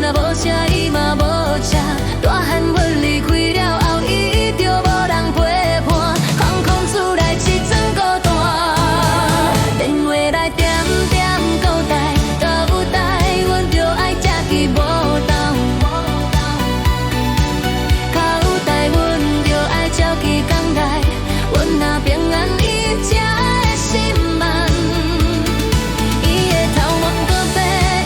若无声伊嘛无车，大汉阮离开了后，伊就无人陪伴，空空厝内一砖孤单，电话来点点交代，交代阮着爱吃去无动，交代阮着爱照去港内，阮若平安伊才会心慢。伊的头毛搁白，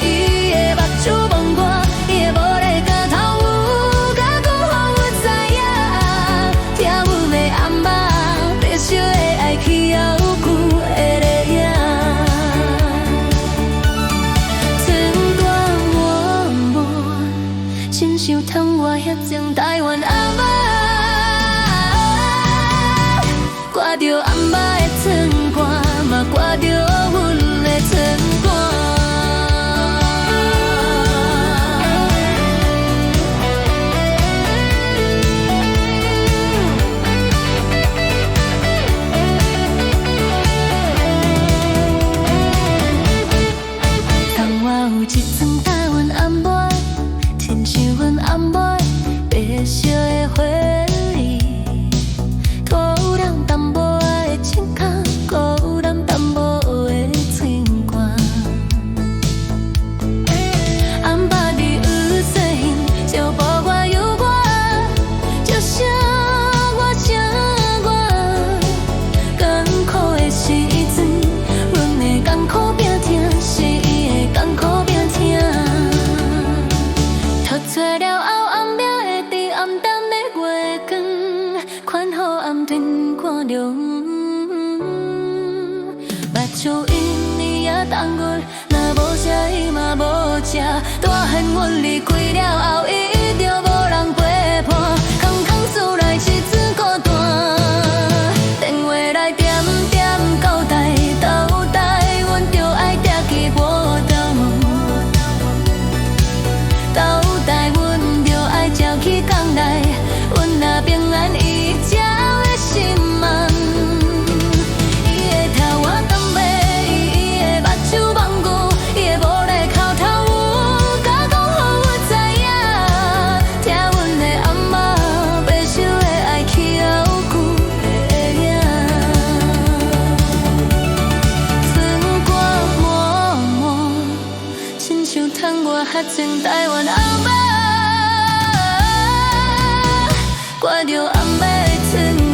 伊的目睭望我，伊的无咧甲头有甲讲予阮知影，听阮的暗捌，白烧的爱去犹久会咧影。春大漠漠，亲像窗外翕种台湾阿嬷。挂着暗捌的春寒，嘛挂着阮的春寒。窗外有一丛台湾暗捌，亲像阮暗捌白烧的花蕊。土壤淡薄仔的青稞，孤单淡薄的春寒。暗捌你有细影，照顾我有我，照声我声我。艰苦的时阵，阮的艰苦拼疼，是伊的艰苦拼疼。读出了后，暗暝会伫暗淡的月光，款予暗阵看着目睭因你也等阮，若无声伊嘛无食，大汉阮离开了后，伊就无人陪伴，空空厝内一砖孤单，电话来点点交代，交代阮着爱定去无动，交代阮着爱照去港内，阮若平安伊才会心安。伊的头我东北，伊的目睭望牛，伊的无咧哭头有甲讲予阮知影，听阮的暗捌，白烧的爱去犹久会影。春寒漠漠，亲像窗外翕种台湾暗捌，挂着暗捌的春。